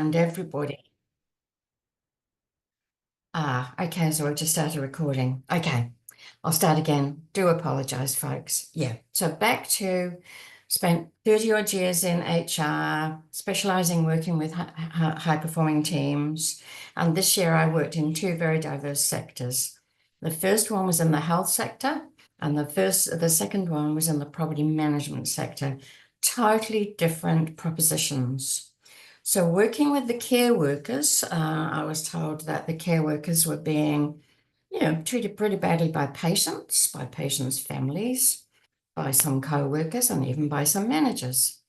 And everybody. Okay, so I just started recording. Okay, I'll start again. Do apologize, folks. Yeah, so back to spent 30 odd years in HR, specializing working with high performing teams. And this year I worked in two very diverse sectors. The first one was in the health sector, and the second one was in the property management sector. Totally different propositions. So working with the care workers, I was told that the care workers were being, treated pretty badly by patients' families, by some co-workers, and even by some managers.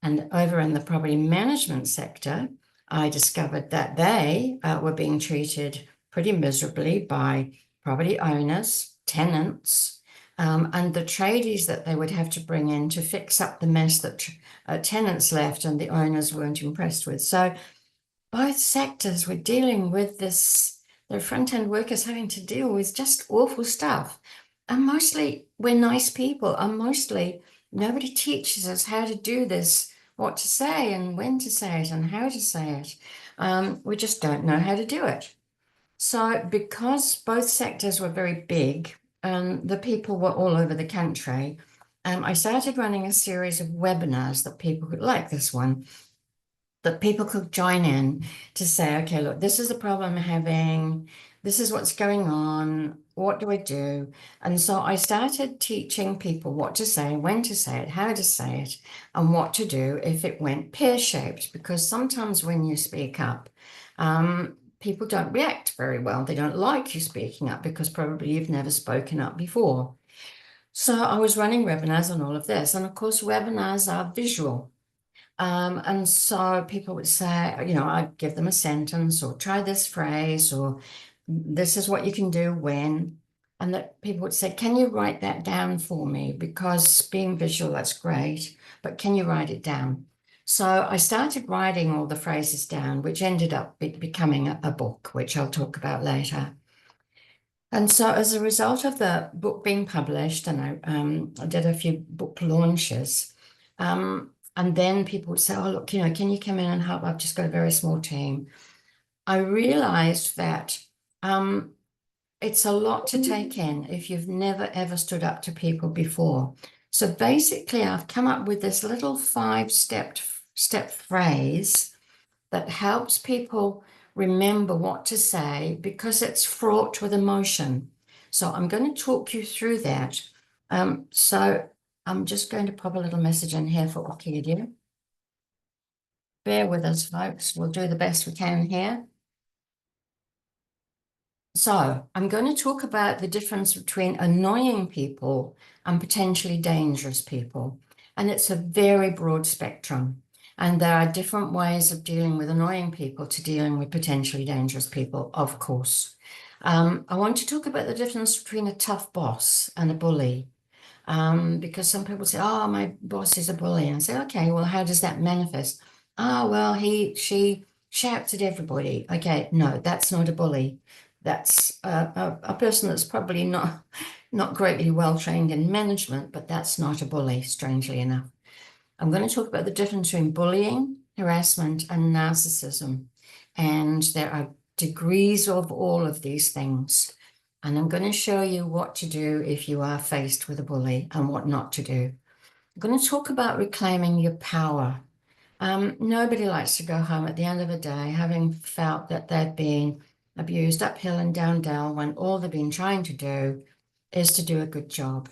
And over in the property management sector, I discovered that they were being treated pretty miserably by property owners, tenants, and the tradies that they would have to bring in to fix up the mess that tenants left and the owners weren't impressed with. So both sectors were dealing with this, the front-end workers having to deal with just awful stuff. And mostly we're nice people, and mostly nobody teaches us how to do this, what to say and when to say it and how to say it. We just don't know how to do it. So because both sectors were very big and the people were all over the country, I started running a series of webinars that people could, like this one, that people could join in to say, okay, look, this is the problem I'm having. This is what's going on. What do I do? And so I started teaching people what to say, when to say it, how to say it, and what to do if it went pear-shaped. Because sometimes when you speak up, people don't react very well. They don't like you speaking up because probably you've never spoken up before. So I was running webinars on all of this. And of course, webinars are visual. And so people would say, I'd give them a sentence or try this phrase or this is what you can do when. And that people would say, can you write that down for me? Because being visual, that's great, but can you write it down? So I started writing all the phrases down, which ended up becoming a book, which I'll talk about later. And so as a result of the book being published, and I did a few book launches, and then people would say, oh, look, can you come in and help? I've just got a very small team. I realized that it's a lot to take in if you've never, ever stood up to people before. So basically, I've come up with this little step phrase that helps people remember what to say because it's fraught with emotion. So I'm going to talk you through that. So I'm just going to pop a little message in here for Wikipedia. Bear with us, folks. We'll do the best we can here. So I'm going to talk about the difference between annoying people and potentially dangerous people. And it's a very broad spectrum. And there are different ways of dealing with annoying people to dealing with potentially dangerous people, of course. I want to talk about the difference between a tough boss and a bully. Because some people say, oh, my boss is a bully. And I say, okay, well, how does that manifest? Well, she shouts at everybody. Okay, no, that's not a bully. That's a person that's probably not greatly well trained in management, but that's not a bully, strangely enough. I'm going to talk about the difference between bullying, harassment, and narcissism. And there are degrees of all of these things. And I'm going to show you what to do if you are faced with a bully and what not to do. I'm going to talk about reclaiming your power. Nobody likes to go home at the end of the day having felt that they've been abused uphill and down dale when all they've been trying to do is to do a good job.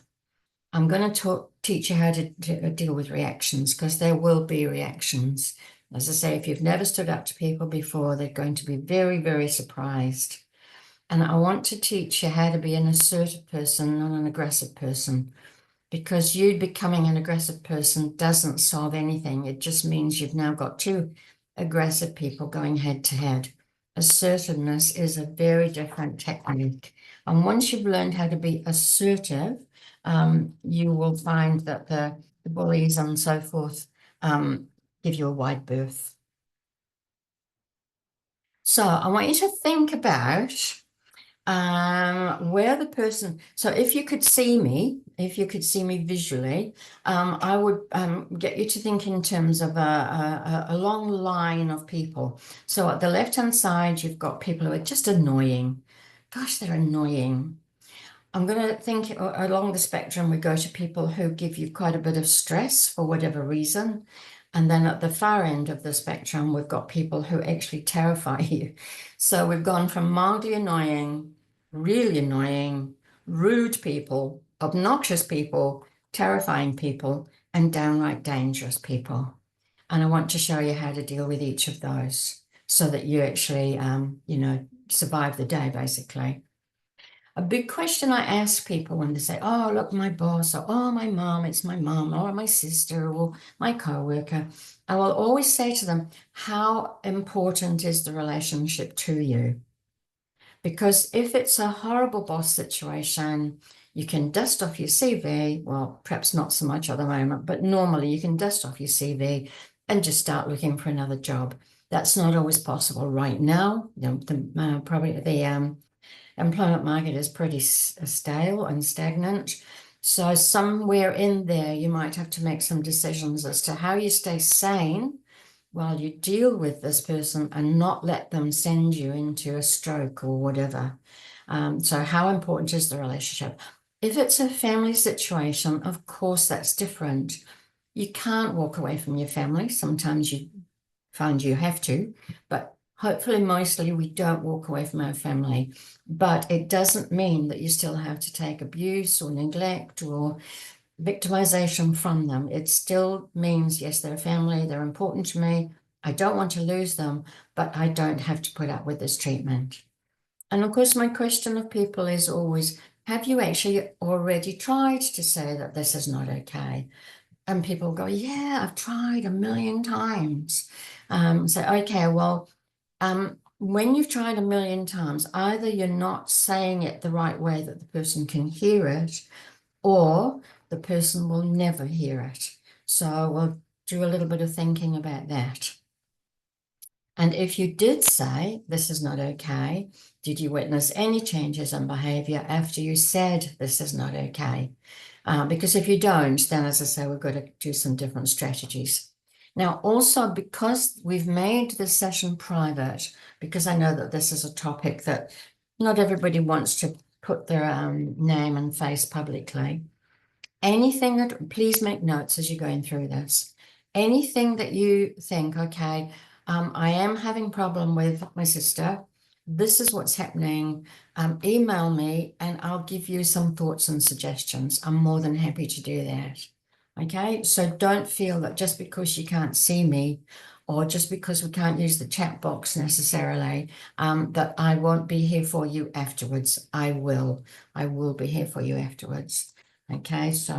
I'm going to teach you how to deal with reactions because there will be reactions. As I say, if you've never stood up to people before, they're going to be very, very surprised. And I want to teach you how to be an assertive person, not an aggressive person, because you becoming an aggressive person doesn't solve anything. It just means you've now got two aggressive people going head to head. Assertiveness is a very different technique. And once you've learned how to be assertive, you will find that the bullies and so forth give you a wide berth. So I want you to think about Where the person, so if you could see me, visually, I would get you to think in terms of a long line of people. So at the left-hand side, you've got people who are just annoying. Gosh, they're annoying. I'm going to think along the spectrum, we go to people who give you quite a bit of stress for whatever reason. And then at the far end of the spectrum, we've got people who actually terrify you. So we've gone from mildly annoying, really annoying, rude people, obnoxious people, terrifying people, and downright dangerous people. And I want to show you how to deal with each of those so that you actually, survive the day, basically. A big question I ask people when they say, oh, look, my boss, or oh, my mom, it's my mom, or my sister, or my co-worker, I will always say to them, how important is the relationship to you? Because if it's a horrible boss situation, you can dust off your CV. Well, perhaps not so much at the moment, but normally you can dust off your CV and just start looking for another job. That's not always possible right now. Probably the employment market is pretty stale and stagnant. So somewhere in there, you might have to make some decisions as to how you stay sane while you deal with this person and not let them send you into a stroke or whatever. So how important is the relationship? If it's a family situation, of course, that's different. You can't walk away from your family. Sometimes you find you have to, but hopefully, mostly we don't walk away from our family. But it doesn't mean that you still have to take abuse or neglect or victimization from them. It still means, yes, they're family, they're important to me. I don't want to lose them, but I don't have to put up with this treatment. And of course, my question of people is always, have you actually already tried to say that this is not okay? And people go, yeah, I've tried a million times. So, okay, well, when you've tried a million times, either you're not saying it the right way that the person can hear it, or the person will never hear it. So we'll do a little bit of thinking about that. And if you did say this is not okay, did you witness any changes in behavior after you said this is not okay? Because if you don't, then as I say, we've got to do some different strategies. Now, also because we've made this session private, because I know that this is a topic that not everybody wants to put their name and face publicly. Anything that, please make notes as you're going through this. Anything that you think, okay, I am having problem with my sister. This is what's happening. Email me and I'll give you some thoughts and suggestions. I'm more than happy to do that. Okay, so don't feel that just because you can't see me or just because we can't use the chat box necessarily, that I won't be here for you afterwards. I will be here for you afterwards. Okay, so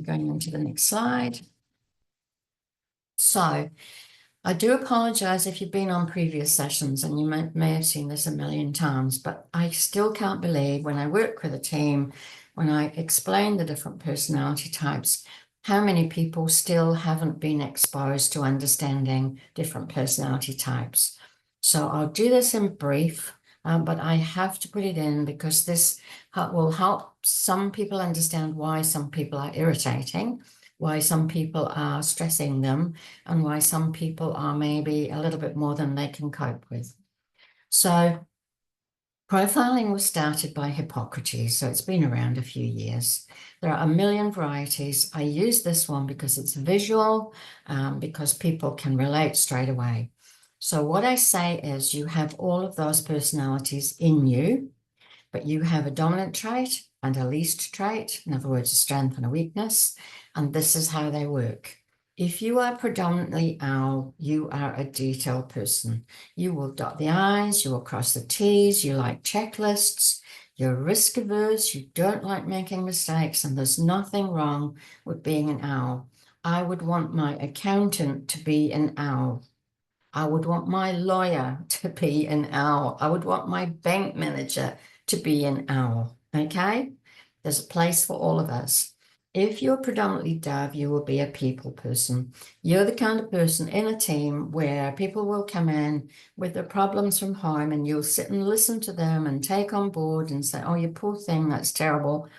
going on to the next slide. So I do apologize if you've been on previous sessions and you may have seen this a million times, but I still can't believe when I work with a team, when I explain the different personality types, how many people still haven't been exposed to understanding different personality types. So I'll do this in brief, but I have to put it in because this will help some people understand why some people are irritating, why some people are stressing them, and why some people are maybe a little bit more than they can cope with. So profiling was started by Hippocrates, so it's been around a few years. There are a million varieties. I use this one because it's visual, because people can relate straight away. So what I say is you have all of those personalities in you, but you have a dominant trait and a least trait, in other words, a strength and a weakness, and this is how they work. If you are predominantly owl, you are a detail person. You will dot the I's, you will cross the T's, you like checklists, you're risk averse, you don't like making mistakes, and there's nothing wrong with being an owl. I would want my accountant to be an owl. I would want my lawyer to be an owl. I would want my bank manager to be an owl, okay? There's a place for all of us. if you're predominantly dove, you will be a people person. You're the kind of person in a team where people will come in with their problems from home and you'll sit and listen to them and take on board and say, oh, you poor thing, that's terrible.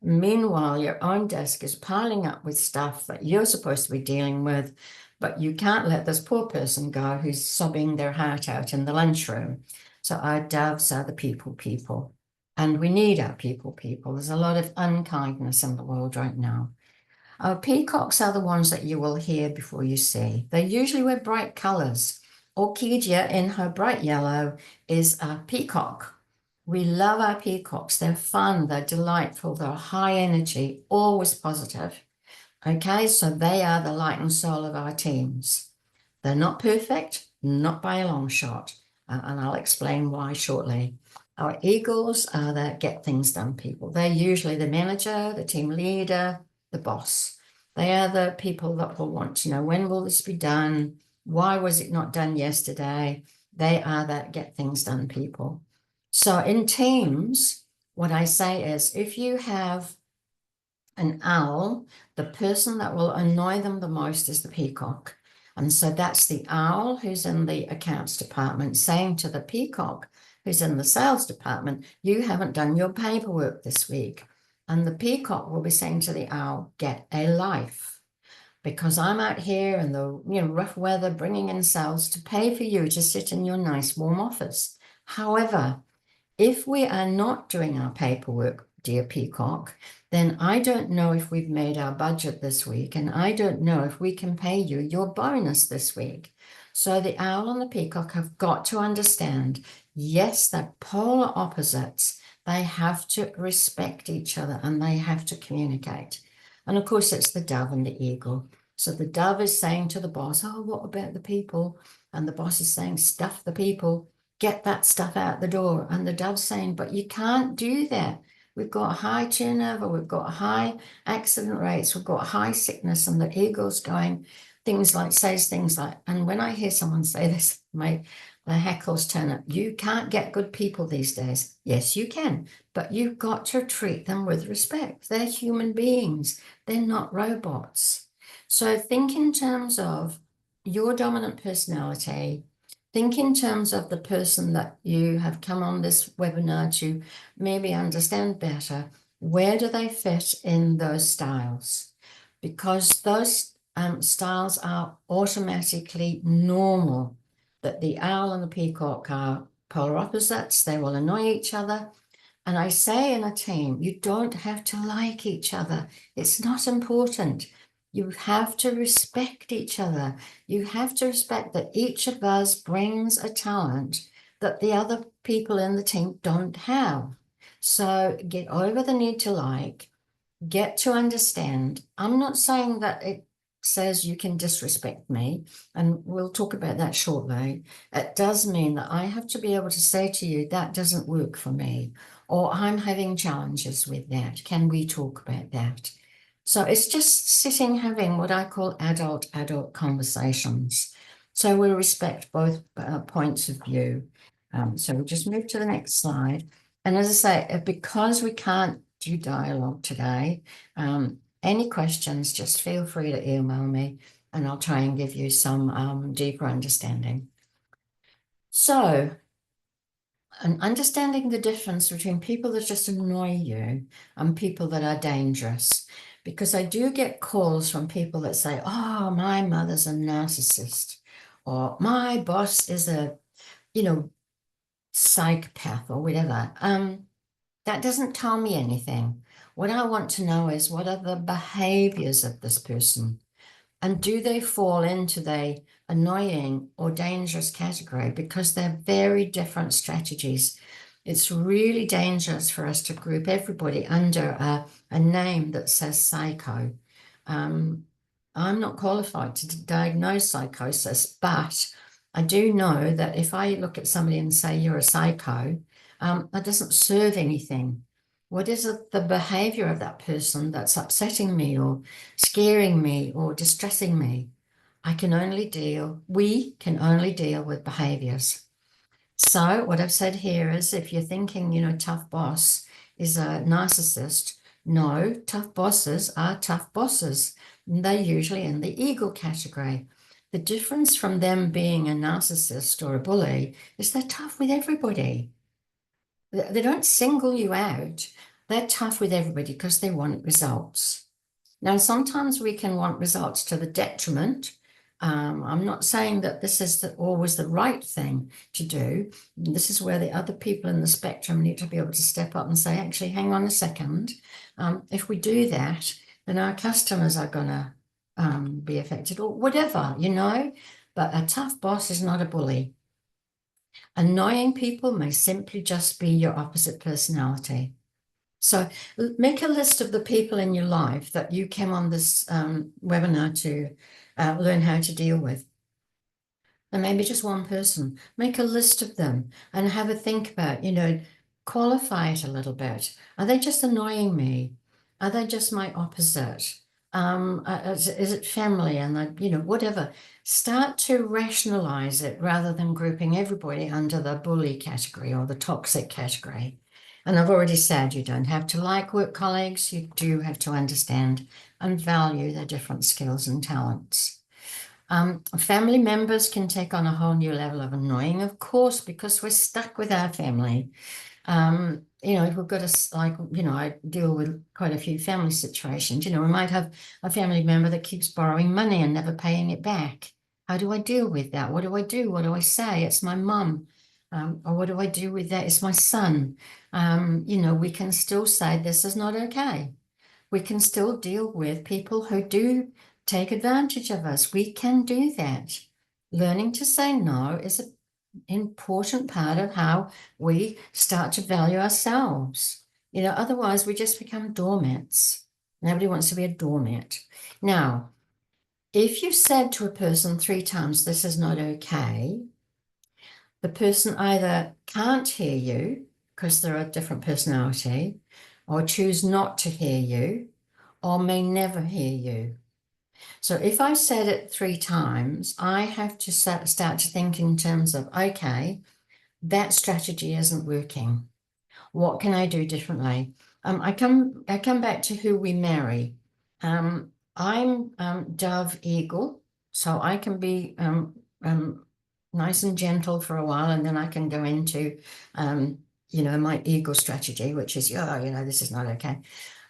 Meanwhile, your own desk is piling up with stuff that you're supposed to be dealing with, but you can't let this poor person go who's sobbing their heart out in the lunchroom. So our doves are the people. And we need our people. There's a lot of unkindness in the world right now. Our peacocks are the ones that you will hear before you see. They usually wear bright colors. Orchidia in her bright yellow is a peacock. We love our peacocks. They're fun, they're delightful, they're high energy, always positive. Okay, so they are the light and soul of our teams. They're not perfect, not by a long shot, and I'll explain why shortly. Our eagles are the get things done people. They're usually the manager, the team leader, the boss. They are the people that will want to know, when will this be done? Why was it not done yesterday? They are the get things done people. So in teams, what I say is, if you have an owl, the person that will annoy them the most is the peacock. And so that's the owl who's in the accounts department saying to the peacock who's in the sales department, you haven't done your paperwork this week. And the peacock will be saying to the owl, get a life. Because I'm out here in the rough weather bringing in sales to pay for you to sit in your nice warm office. However, if we are not doing our paperwork, dear peacock, then I don't know if we've made our budget this week, and I don't know if we can pay you your bonus this week. So the owl and the peacock have got to understand, yes, they're polar opposites. They have to respect each other and they have to communicate. And of course, it's the dove and the eagle. So the dove is saying to the boss, oh, what about the people? And the boss is saying, stuff the people, get that stuff out the door. And the dove's saying, but you can't do that. We've got high turnover, we've got high accident rates, we've got high sickness. And the eagle's going, says things like, and when I hear someone say this, the hackles turn up. You can't get good people these days. Yes, you can, but you've got to treat them with respect. They're human beings. They're not robots. So think in terms of your dominant personality. Think in terms of the person that you have come on this webinar to maybe understand better. Where do they fit in those styles? Because those styles are automatically normal. That the owl and the peacock are polar opposites. They will annoy each other. And I say in a team, you don't have to like each other. It's not important. You have to respect each other. You have to respect that each of us brings a talent that the other people in the team don't have. So get over the need to like, get to understand. I'm not saying that it says you can disrespect me, and we'll talk about that shortly. It does mean that I have to be able to say to you, that doesn't work for me, or I'm having challenges with that. Can we talk about that? So it's just sitting, having what I call adult conversations. So we respect both points of view. So we'll just move to the next slide. And as I say, because we can't do dialogue today, any questions, just feel free to email me and I'll try and give you some deeper understanding. So, and understanding the difference between people that just annoy you and people that are dangerous. Because I do get calls from people that say, oh, my mother's a narcissist, or my boss is a, psychopath or whatever. That doesn't tell me anything. What I want to know is, what are the behaviors of this person? And do they fall into the annoying or dangerous category? Because they're very different strategies. It's really dangerous for us to group everybody under a name that says psycho. I'm not qualified to diagnose psychosis, but I do know that if I look at somebody and say you're a psycho, that doesn't serve anything. What is it, the behavior of that person that's upsetting me or scaring me or distressing me? We can only deal with behaviors. So what I've said here is, if you're thinking, tough boss is a narcissist, No, tough bosses are tough bosses. They're usually in the ego category. The difference from them being a narcissist or a bully is they're tough with everybody. They don't single you out. They're tough with everybody because they want results. Now, sometimes we can want results to the detriment. I'm not saying that this is always the right thing to do. This is where the other people in the spectrum need to be able to step up and say, actually, hang on a second. If we do that, then our customers are going to be affected or whatever, you know. But a tough boss is not a bully. Annoying people may simply just be your opposite personality. So make a list of the people in your life that you came on this webinar to learn how to deal with. And maybe just one person. Make a list of them and have a think about, qualify it a little bit. Are they just annoying me? Are they just my opposite? Is it family and whatever. Start to rationalize it rather than grouping everybody under the bully category or the toxic category. And I've already said you don't have to like work colleagues. You do have to understand and value their different skills and talents. Family members can take on a whole new level of annoying, of course, because we're stuck with our family. If we've got I deal with quite a few family situations. We might have a family member that keeps borrowing money and never paying it back. How do I deal with that? What do I do? What do I say? It's my mum. Or what do I do with that? It's my son. We can still say this is not okay. We can still deal with people who do take advantage of us. We can do that. Learning to say no is an important part of how we start to value ourselves. Otherwise we just become doormats. Nobody wants to be a doormat. Now, if you said to a person 3 times, this is not okay, the person either can't hear you because they're a different personality, or choose not to hear you, or may never hear you. So if I said it 3 times, I have to start to think in terms of, okay, that strategy isn't working. What can I do differently? I come back to who we marry. I'm Dove Eagle, so I can be nice and gentle for a while, and then I can go into my eagle strategy, which is, this is not okay.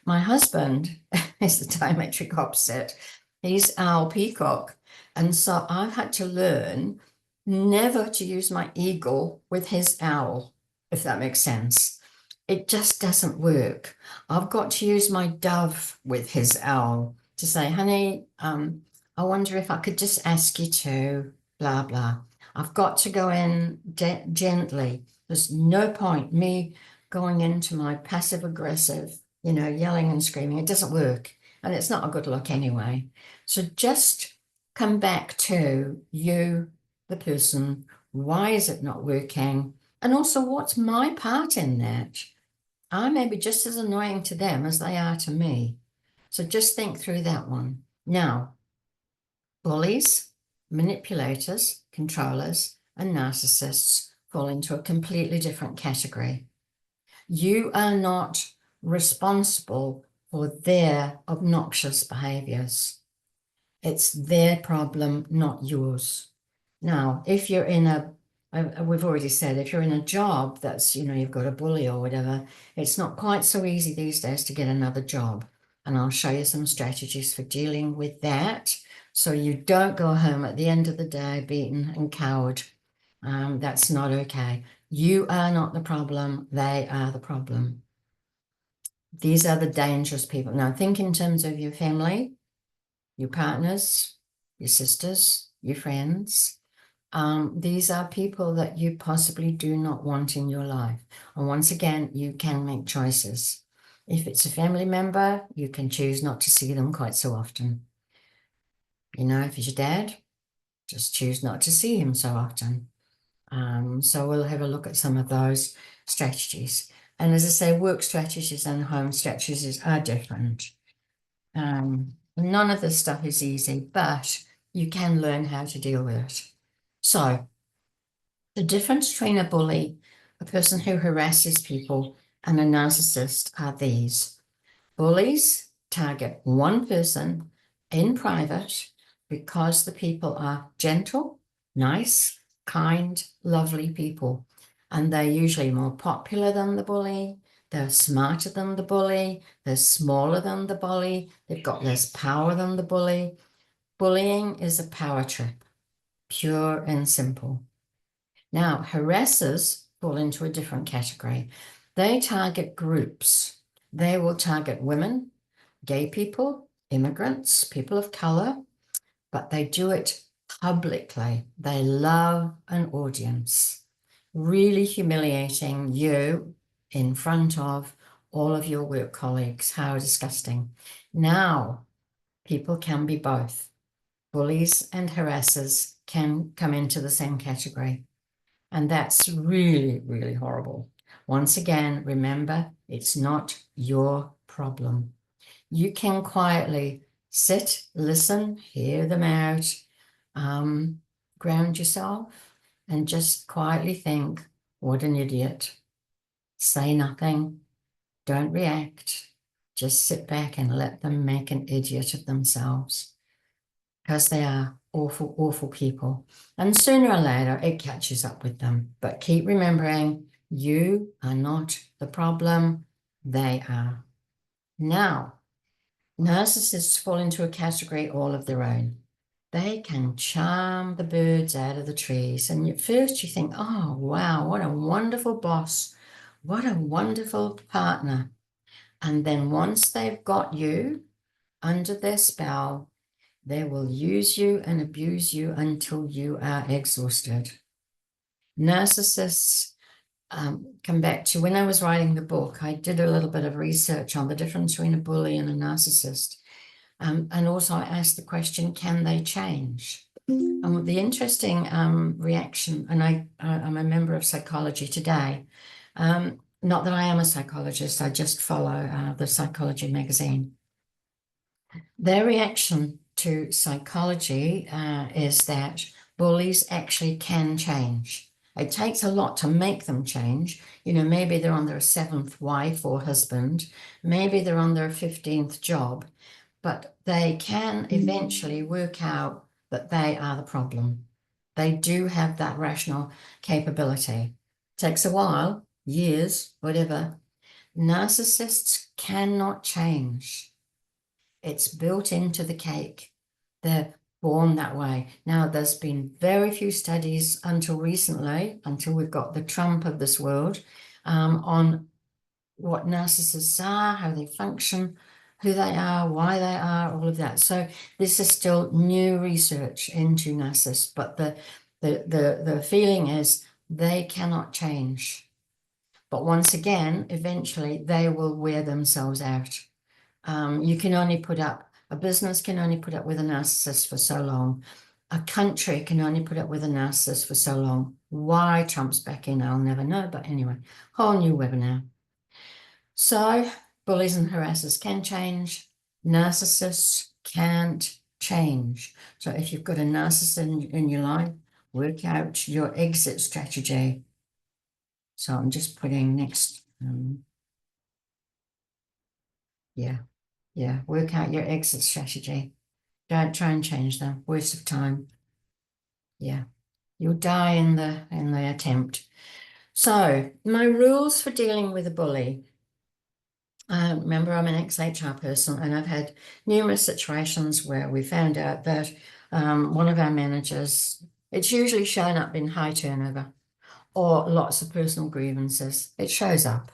My husband is the diametric opposite. He's owl peacock. And so I've had to learn never to use my eagle with his owl, if that makes sense. It just doesn't work. I've got to use my dove with his owl to say, honey, I wonder if I could just ask you to, blah, blah. I've got to go in gently. There's no point me going into my passive aggressive, yelling and screaming. It doesn't work. And it's not a good look anyway. So just come back to you, the person. Why is it not working? And also, what's my part in that? I may be just as annoying to them as they are to me. So just think through that one. Now, bullies, manipulators, controllers, and narcissists fall into a completely different category. You are not responsible for their obnoxious behaviors. It's their problem, not yours. Now, if you're in we've already said, if you're in a job that's, you've got a bully or whatever, it's not quite so easy these days to get another job. And I'll show you some strategies for dealing with that so you don't go home at the end of the day beaten and cowed. That's not okay. You are not the problem. They are the problem. These are the dangerous people. Now, think in terms of your family, your partners, your sisters, your friends. These are people that you possibly do not want in your life. And once again, you can make choices. If it's a family member, you can choose not to see them quite so often. If it's your dad, just choose not to see him so often. So we'll have a look at some of those strategies. And as I say, work strategies and home strategies are different. None of this stuff is easy, but you can learn how to deal with it. So the difference between a bully, a person who harasses people, and a narcissist are these. Bullies target one person in private because the people are gentle, nice, kind, lovely people. And they're usually more popular than the bully. They're smarter than the bully. They're smaller than the bully. They've got less power than the bully. Bullying is a power trip, pure and simple. Now, harassers fall into a different category. They target groups. They will target women, gay people, immigrants, people of color, but they do it publicly. They love an audience, really humiliating you in front of all of your work colleagues. How disgusting. Now, people can be both. Bullies and harassers can come into the same category. And that's really, really horrible. Once again, remember, it's not your problem. You can quietly sit, listen, hear them out, ground yourself, and just quietly think, what an idiot. Say nothing, don't react, just sit back and let them make an idiot of themselves, because they are awful, awful people. And sooner or later, it catches up with them. But keep remembering, you are not the problem, they are. Now, narcissists fall into a category all of their own. They can charm the birds out of the trees. And at first you think, oh, wow, what a wonderful boss. What a wonderful partner. And then once they've got you under their spell, they will use you and abuse you until you are exhausted. Narcissists, come back to when I was writing the book, I did a little bit of research on the difference between a bully and a narcissist. And also I asked the question, can they change? The interesting reaction, and I'm a member of Psychology Today. Not that I am a psychologist, I just follow the Psychology magazine. Their reaction to psychology is that bullies actually can change. It takes a lot to make them change. You know, maybe they're on their 7th wife or husband, maybe they're on their 15th job, but they can eventually work out that they are the problem. They do have that rational capability. Takes a while, years, whatever. Narcissists cannot change. It's built into the cake. They're born that way. Now, there's been very few studies until recently, until we've got the Trump of this world, on what narcissists are, how they function, who they are, why they are, all of that. So this is still new research into narcissists, but the feeling is they cannot change. But once again, eventually they will wear themselves out. You can only put up, a business can only put up with a narcissist for so long. A country can only put up with a narcissist for so long. Why Trump's back in, I'll never know. But anyway, whole new webinar. So bullies and harassers can change. Narcissists can't change. So if you've got a narcissist in your life, work out your exit strategy. So I'm just putting next, yeah, work out your exit strategy. Don't try and change them. Waste of time. Yeah, you'll die in the attempt. So my rules for dealing with a bully. Remember, I'm an ex-HR person, and I've had numerous situations where we found out that one of our managers, it's usually shown up in high turnover or lots of personal grievances. It shows up.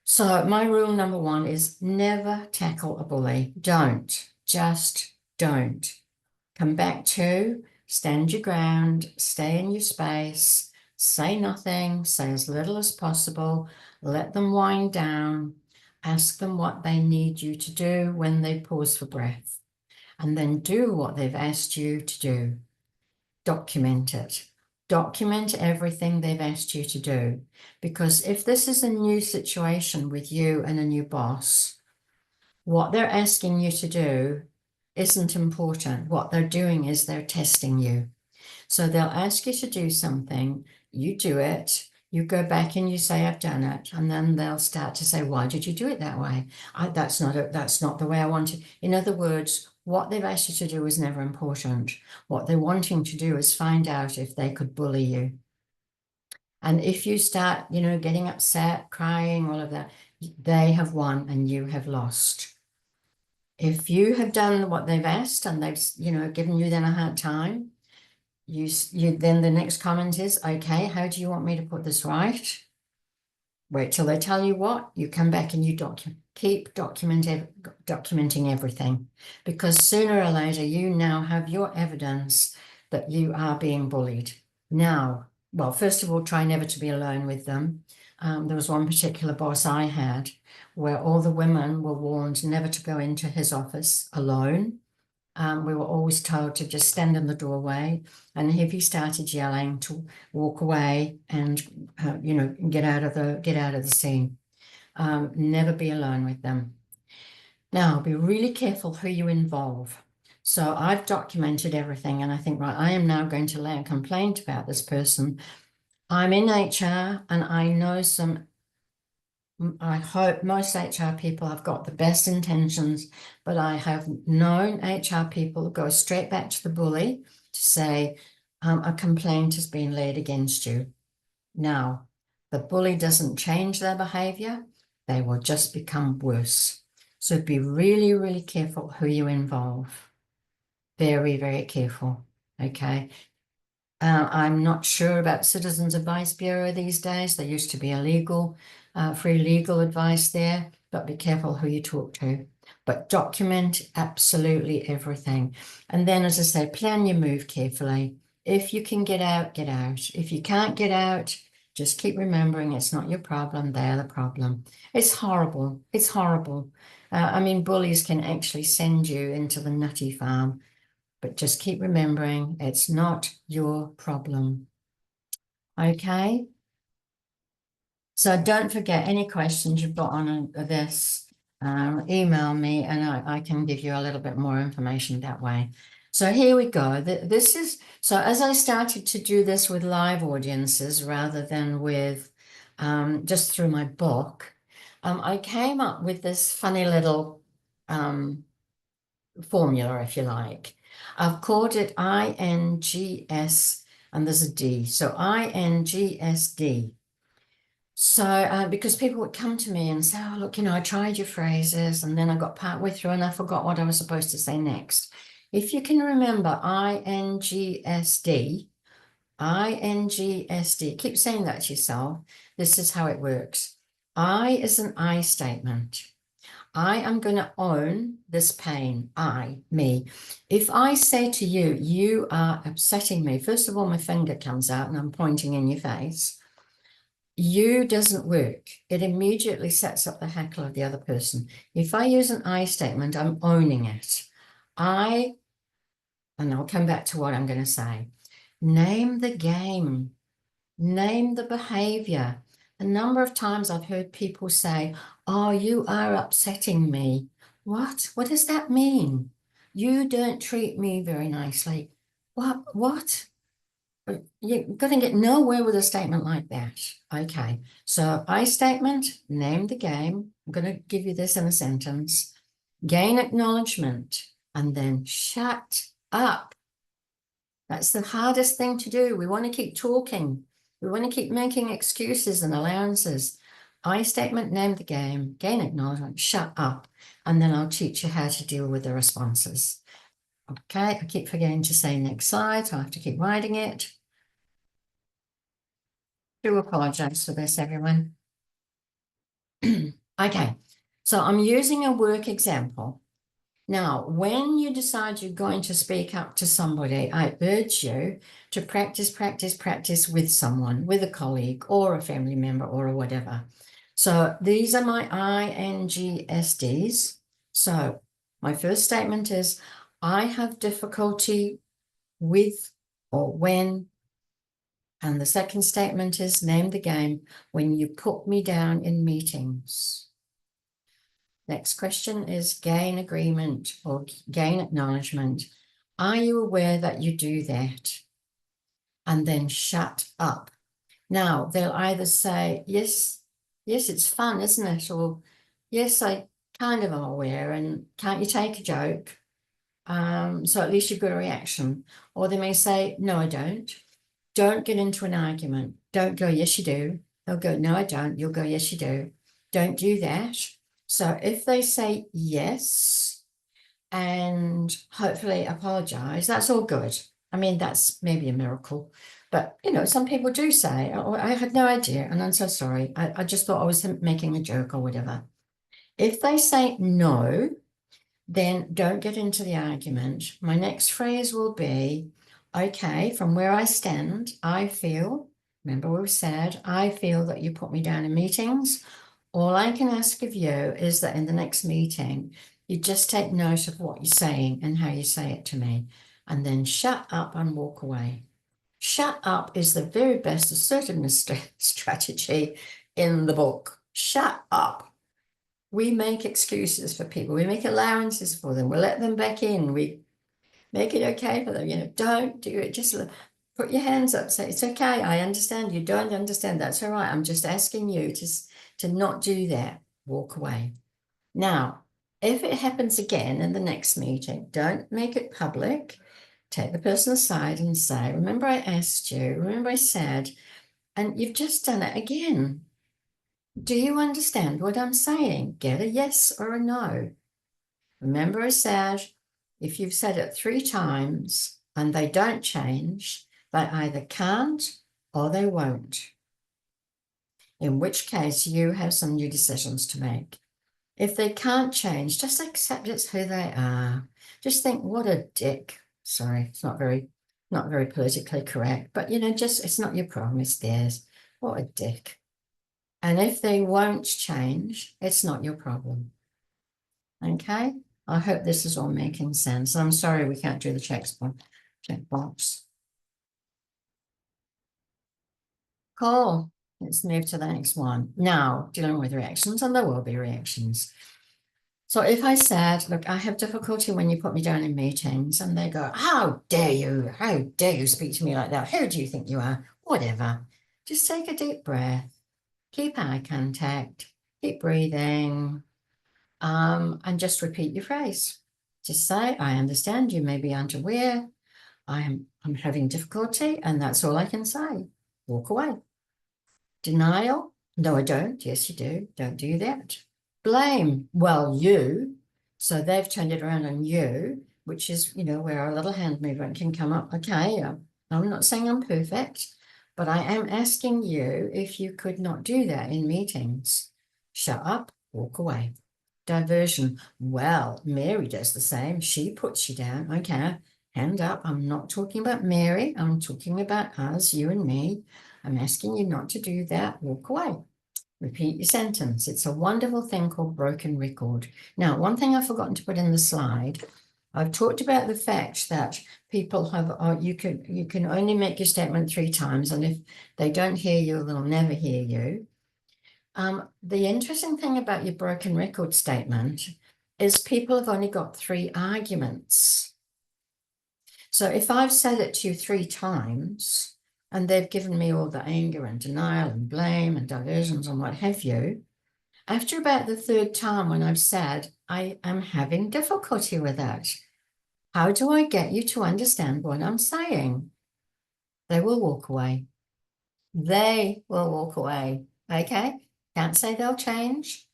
So my rule number 1 is never tackle a bully. Don't. Just don't. Come back to stand your ground, stay in your space, say nothing, say as little as possible, let them wind down, ask them what they need you to do when they pause for breath, and then do what they've asked you to do. Document it. Document everything they've asked you to do. Because if this is a new situation with you and a new boss, what they're asking you to do isn't important. What they're doing is they're testing you. So they'll ask you to do something, you do it, You go back and you say, I've done it. And then they'll start to say, why did you do it that way? That's not the way I want it. In other words, what they've asked you to do is never important. What they're wanting to do is find out if they could bully you. And if you start, getting upset, crying, all of that, they have won and you have lost. If you have done what they've asked and they've, given you then a hard time, you then the next comment is, okay, how do you want me to put this right? Wait till they tell you what, you come back and you keep documenting everything, because sooner or later you now have your evidence that you are being bullied. Now, well, first of all, try never to be alone with them. There was one particular boss I had where all the women were warned never to go into his office alone. We were always told to just stand in the doorway, and if he started yelling, to walk away and get out of the scene. Never be alone with them. Now, be really careful who you involve. So I've documented everything, and I think, right, I am now going to lay a complaint about this person. I'm in HR, and I know I hope most HR people have got the best intentions, but I have known HR people go straight back to the bully to say, a complaint has been laid against you. Now, the bully doesn't change their behavior, they will just become worse. So be really, really careful who you involve. Very, very careful. Okay. I'm not sure about Citizens Advice Bureau these days. There used to be free legal advice there, but be careful who you talk to. But document absolutely everything. And then, as I say, plan your move carefully. If you can get out, get out. If you can't get out, just keep remembering it's not your problem, they're the problem. It's horrible. It's horrible. Bullies can actually send you into the nutty farm. But just keep remembering it's not your problem. Okay? So don't forget, any questions you've got on this, email me and I can give you a little bit more information that way. So here we go. So as I started to do this with live audiences rather than with just through my book, I came up with this funny little formula, if you like. I've called it INGS, and there's a D, so INGSD. So because people would come to me and say, oh, look, I tried your phrases, and then I got partway through and I forgot what I was supposed to say next. If you can remember INGSD, keep saying that to yourself. This is how it works. I is an I statement. I am going to own this pain. Me. If I say to you, you are upsetting me, first of all, my finger comes out and I'm pointing in your face. You doesn't work. It immediately sets up the heckle of the other person. If I use an I statement, I'm owning it. And I'll come back to what I'm going to say. Name the game. Name the behavior. A number of times I've heard people say, oh, you are upsetting me. What? What does that mean? You don't treat me very nicely. What? You're going to get nowhere with a statement like that. Okay, so I statement, name the game. I'm going to give you this in a sentence. Gain acknowledgement, and then shut up. That's the hardest thing to do. We want to keep talking. We want to keep making excuses and allowances. I statement, name the game, gain acknowledgement, shut up, and then I'll teach you how to deal with the responses. Okay, I keep forgetting to say next slide, so I have to keep writing it. Do apologize for this, everyone. Okay, so I'm using a work example. Now, when you decide you're going to speak up to somebody, I urge you to practice with someone, with a colleague or a family member or whatever. So these are my INGSDs. So my first statement is, I have difficulty with or when. And the second statement is, name the game, when you put me down in meetings. Next question is gain agreement or gain acknowledgement. Are you aware that you do that? And then shut up. Now, they'll either say, yes, it's fun, isn't it? Or, yes, I kind of am aware, and can't you take a joke? So at least you've got a reaction. Or they may say, no, I don't. Don't get into an argument. Don't go, yes, you do. They'll go, no, I don't. You'll go, yes, you do. Don't do that. So if they say yes and hopefully apologize, that's all good. I mean, that's maybe a miracle. But, some people do say, oh, I had no idea, and I'm so sorry. I just thought I was making a joke or whatever. If they say no, then don't get into the argument. My next phrase will be, okay, from where I stand, I feel, remember we said, I feel that you put me down in meetings. All I can ask of you is that in the next meeting, you just take note of what you're saying and how you say it to me, and then shut up and walk away. Shut up is the very best assertiveness strategy in the book. Shut up. We make excuses for people. We make allowances for them. We let them back in. We make it okay for them. Don't do it. Just put your hands up. Say, it's okay. I understand. You don't understand. That's all right. I'm just asking you to not do that. Walk away. Now, if it happens again in the next meeting, don't make it public. Take the person aside and say, remember I asked you, remember I said, and you've just done it again. Do you understand what I'm saying? Get a yes or a no. Remember I said, if you've said it 3 times and they don't change, they either can't or they won't. In which case you have some new decisions to make. If they can't change, just accept it's who they are. Just think, what a dick. Sorry, it's not very politically correct, but just it's not your problem, it's theirs. What a dick. And if they won't change, it's not your problem. Okay? I hope this is all making sense. I'm sorry we can't do the checkbox. Cool. Let's move to the next one. Now, dealing with reactions, and there will be reactions. So if I said, look, I have difficulty when you put me down in meetings, and they go, how dare you? How dare you speak to me like that? Who do you think you are? Whatever. Just take a deep breath. Keep eye contact. Keep breathing. And just repeat your phrase. Just say, I understand you maybe aren't aware. I'm having difficulty, and that's all I can say. Walk away. Denial? No, I don't. Yes, you do. Don't do that. Blame? Well, you. So they've turned it around on you, which is, where our little hand movement can come up. Okay, I'm not saying I'm perfect, but I am asking you if you could not do that in meetings. Shut up, walk away. Diversion. Well, Mary does the same. She puts you down. Okay, hand up. I'm not talking about Mary. I'm talking about us, you and me. I'm asking you not to do that. Walk away. Repeat your sentence. It's a wonderful thing called broken record. Now, one thing I've forgotten to put in the slide, I've talked about the fact that people have, you can only make your statement 3 times, and if they don't hear you, they'll never hear you. The interesting thing about your broken record statement is people have only got 3 arguments. So if I've said it to you 3 times and they've given me all the anger and denial and blame and diversions and what have you, after about the 3rd time when I've said, I am having difficulty with that, how do I get you to understand what I'm saying? They will walk away. They will walk away. Okay? Can't say they'll change,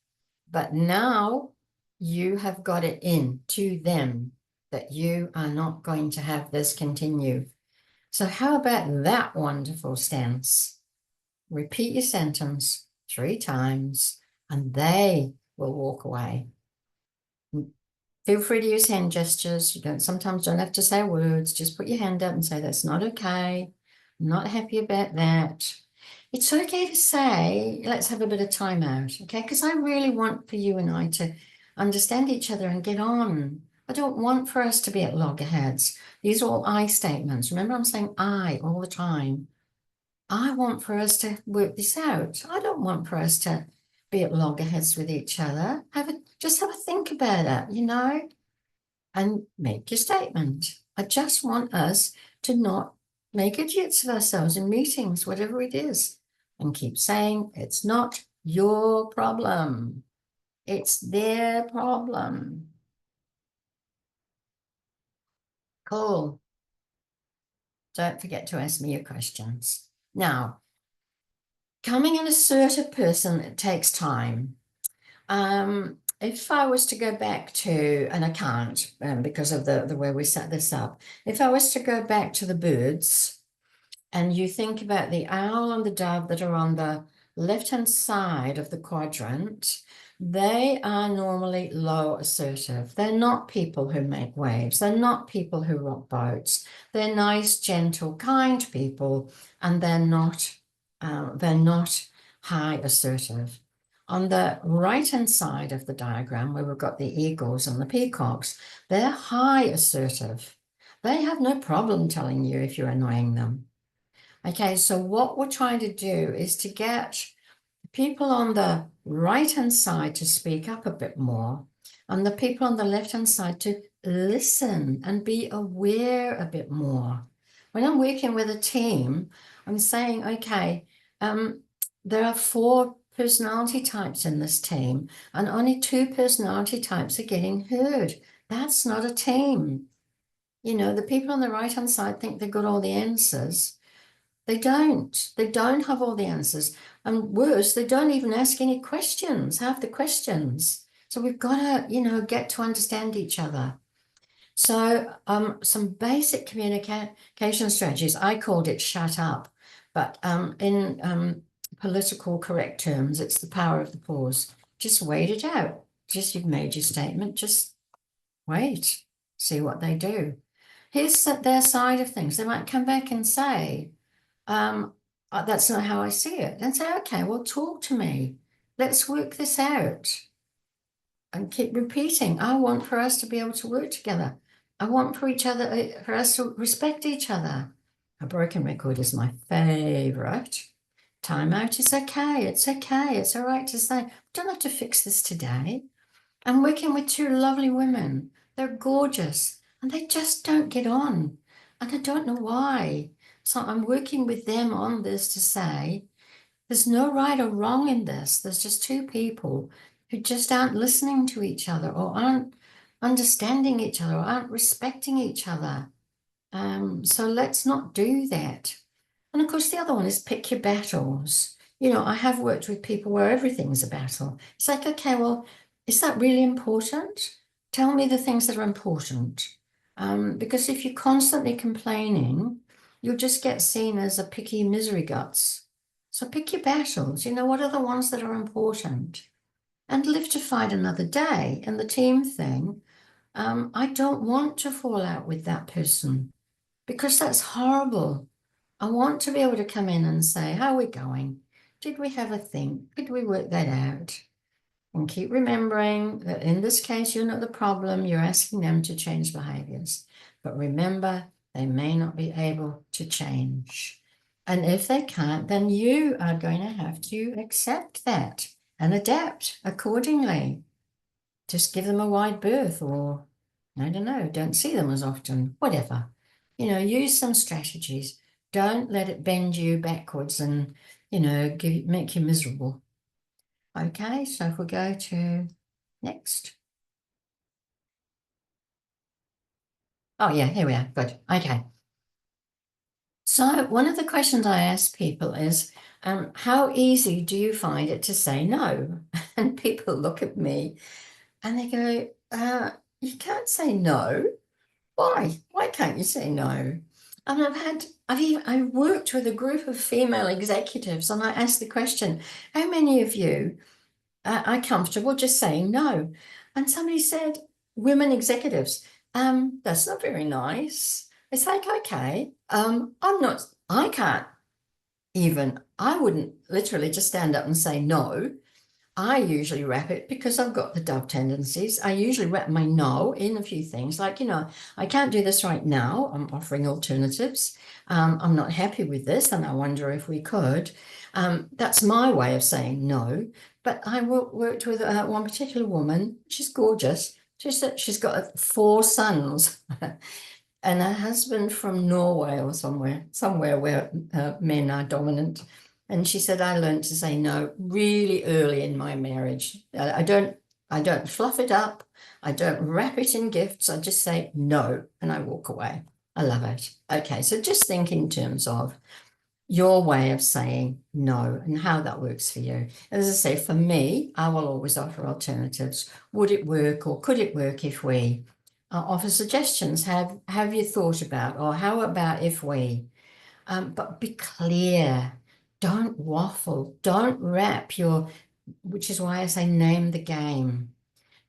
but now you have got it in to them that you are not going to have this continue. So how about that wonderful stance? Repeat your sentence 3 times and they will walk away. Feel free to use hand gestures. You sometimes don't have to say words. Just put your hand up and say, that's not okay. I'm not happy about that. It's okay to say, let's have a bit of time out, okay? Because I really want for you and I to understand each other and get on. I don't want for us to be at loggerheads. These are all I statements. Remember, I'm saying I all the time. I want for us to work this out. I don't want for us to be at loggerheads with each other. Just have a think about it, and make your statement. I just want us to not make idiots of ourselves in meetings, whatever it is. and keep saying, it's not your problem. It's their problem. Cool. Don't forget to ask me your questions. Now, becoming an assertive person, it takes time. If I was to go back to, and I can't because of the way we set this up, if I was to go back to the birds and you think about the owl and the dove that are on the left-hand side of the quadrant, they are normally low assertive. They're not people who make waves. They're not people who rock boats. They're nice, gentle, kind people, and they're not high assertive. On the right-hand side of the diagram, where we've got the eagles and the peacocks, they're high assertive. They have no problem telling you if you're annoying them. Okay, so what we're trying to do is to get people on the right-hand side to speak up a bit more, and the people on the left-hand side to listen and be aware a bit more. When I'm working with a team, I'm saying, okay, there are 4 personality types in this team, and only 2 personality types are getting heard. That's not a team. You know, the people on the right-hand side think they've got all the answers. They don't. They don't have all the answers. And worse, they don't even ask any questions, half the questions. So we've got to, you know, get to understand each other. So some basic communication strategies, I called it shut up, but in political correct terms, it's the power of the pause. Just wait it out. Just you've made your statement, just wait, see what they do. Here's their side of things. They might come back and say, that's not how I see it. And say, okay, well, talk to me. Let's work this out. And keep repeating, I want for us to be able to work together. I want for us to respect each other. A broken record is my favorite. Timeout is okay. It's okay. It's all right to say, don't have to fix this today. I'm working with 2 lovely women. They're gorgeous and they just don't get on. And I don't know why. So I'm working with them on this to say, there's no right or wrong in this. There's just 2 people who just aren't listening to each other or aren't understanding each other or aren't respecting each other. So let's not do that. And of course, the other one is pick your battles. You know, I have worked with people where everything's a battle. It's like, okay, well, is that really important? Tell me the things that are important. Because if you're constantly complaining, you'll just get seen as a picky misery guts. So pick your battles. You know, what are the ones that are important? And live to fight another day. And the team thing, I don't want to fall out with that person because that's horrible. I want to be able to come in and say, how are we going? Did we have a think? Did we work that out? And keep remembering that in this case, you're not the problem. You're asking them to change behaviors. But remember, they may not be able to change. And if they can't, then you are going to have to accept that and adapt accordingly. Just give them a wide berth, or I don't know, don't see them as often, whatever. You know, use some strategies. Don't let it bend you backwards and, you know, make you miserable. Okay, so if we go to next. Oh yeah, here we are, good, okay. So one of the questions I ask people is, how easy do you find it to say no? And people look at me and they go, you can't say no. Why? Why can't you say no? And I worked with a group of female executives and I asked the question, how many of you are comfortable just saying no? And somebody said, women executives, that's not very nice. It's like, okay, I can't even, I wouldn't literally just stand up and say no. I usually wrap it because I've got the dove tendencies. I usually wrap my no in a few things like, you know, I can't do this right now. I'm offering alternatives. I'm not happy with this and I wonder if we could. That's my way of saying no. But I worked with one particular woman. She's gorgeous. She's got 4 sons and a husband from Norway or somewhere where men are dominant. And she said, I learned to say no really early in my marriage. I don't fluff it up. I don't wrap it in gifts. I just say no and I walk away. I love it. Okay, so just think in terms of your way of saying no and how that works for you. As I say, for me, I will always offer alternatives. Would it work or could it work if we offer suggestions? Have you thought about, or how about if we? But be clear. Don't waffle. Don't wrap your, which is why I say name the game.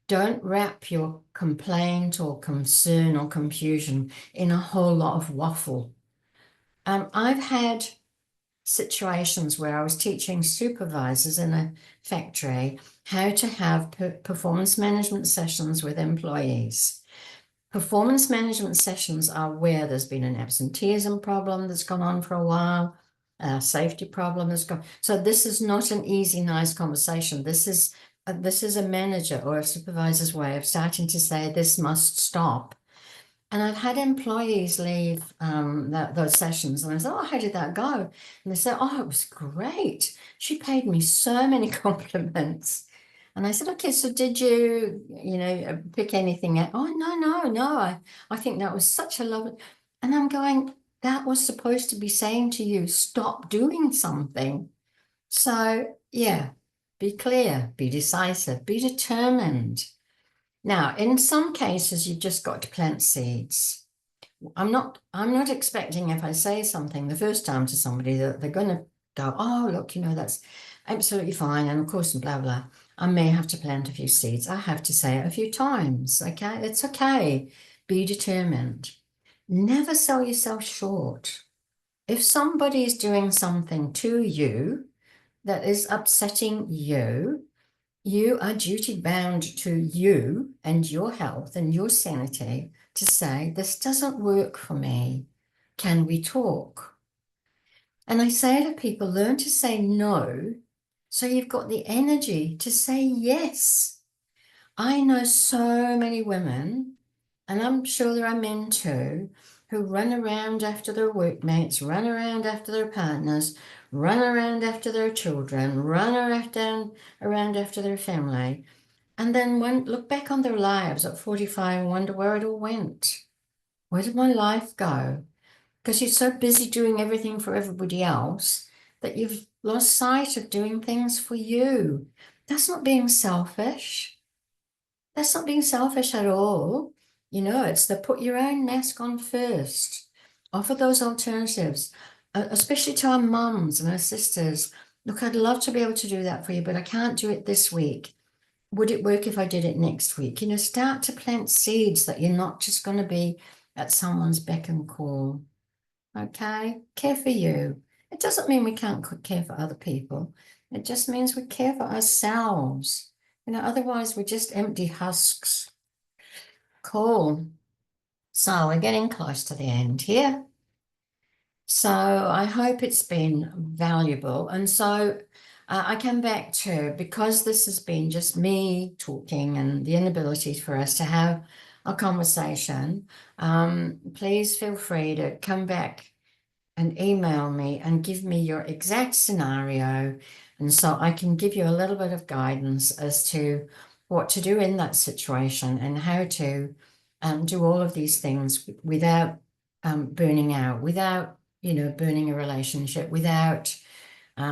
Don't wrap your complaint or concern or confusion in a whole lot of waffle. I've had situations where I was teaching supervisors in a factory how to have performance management sessions with employees. Performance management sessions are where there's been an absenteeism problem that's gone on for a while, a safety problem has gone. So this is not an easy, nice conversation. This is a manager or a supervisor's way of starting to say this must stop. And I've had employees leave those sessions, and I said, "Oh, how did that go?" And they said, "Oh, it was great. She paid me so many compliments." And I said, "Okay, so did you, pick anything out?" "Oh, no, no, no. I think that was such a lovely." And I'm going, that was supposed to be saying to you, stop doing something. So, yeah, be clear, be decisive, be determined. Now, in some cases, you've just got to plant seeds. I'm not expecting if I say something the first time to somebody that they're going to go, "Oh, look, that's absolutely fine." And of course, blah, blah. I may have to plant a few seeds. I have to say it a few times. Okay. It's okay. Be determined. Never sell yourself short. If somebody is doing something to you that is upsetting you, you are duty bound to you and your health and your sanity to say, "This doesn't work for me. Can we talk?" And I say to people, learn to say no so you've got the energy to say yes. I know so many women, and I'm sure there are men too, who run around after their workmates, run around after their partners, run around after their children, run around after their family, and then look back on their lives at 45 and wonder where it all went. Where did my life go? Because you're so busy doing everything for everybody else that you've lost sight of doing things for you. That's not being selfish. That's not being selfish at all. It's the put your own mask on first. Offer those alternatives, especially to our mums and our sisters. Look, I'd love to be able to do that for you, but I can't do it this week. Would it work if I did it next week? Start to plant seeds that you're not just going to be at someone's beck and call. Okay? Care for you. It doesn't mean we can't care for other people. It just means we care for ourselves. Otherwise we're just empty husks. Cool. So we're getting close to the end here. So I hope it's been valuable. And so I come back to, because this has been just me talking and the inability for us to have a conversation, please feel free to come back and email me and give me your exact scenario. And so I can give you a little bit of guidance as to what to do in that situation and how to do all of these things without burning out, without burning a relationship, without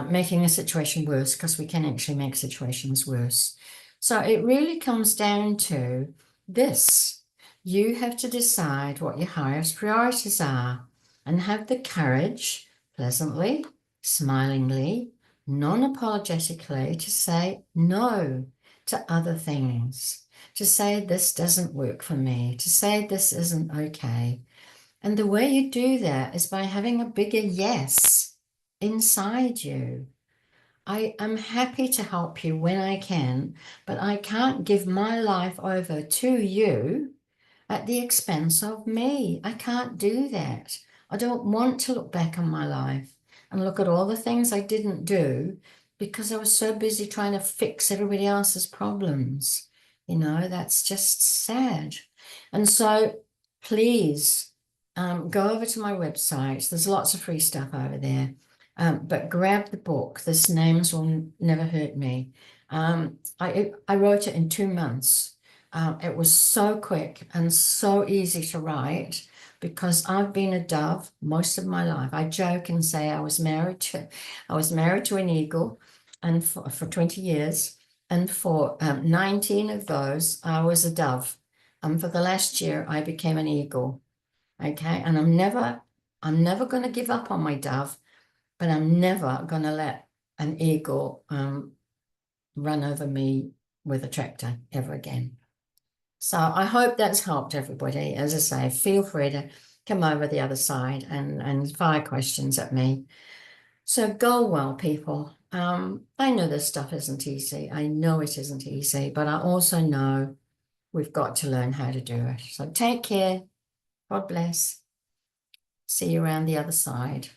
making a situation worse, because we can actually make situations worse. So it really comes down to this. You have to decide what your highest priorities are and have the courage, pleasantly, smilingly, non-apologetically, to say no to other things, to say this doesn't work for me, to say this isn't okay. And the way you do that is by having a bigger yes inside you. I am happy to help you when I can, but I can't give my life over to you at the expense of me. I can't do that. I don't want to look back on my life and look at all the things I didn't do because I was so busy trying to fix everybody else's problems. That's just sad. And so please go over to my website. There's lots of free stuff over there. But grab the book. This names will never hurt me. I wrote it in 2 months. It was so quick and so easy to write because I've been a dove most of my life. I joke and say I was married to an eagle, and for 20 years, and for 19 of those I was a dove. And for the last year I became an eagle. Okay, and I'm never going to give up on my dove, but I'm never going to let an eagle run over me with a tractor ever again. So I hope that's helped everybody. As I say, feel free to come over the other side and fire questions at me. So go well, people. I know this stuff isn't easy. I know it isn't easy, but I also know we've got to learn how to do it. So take care. God bless. See you around the other side.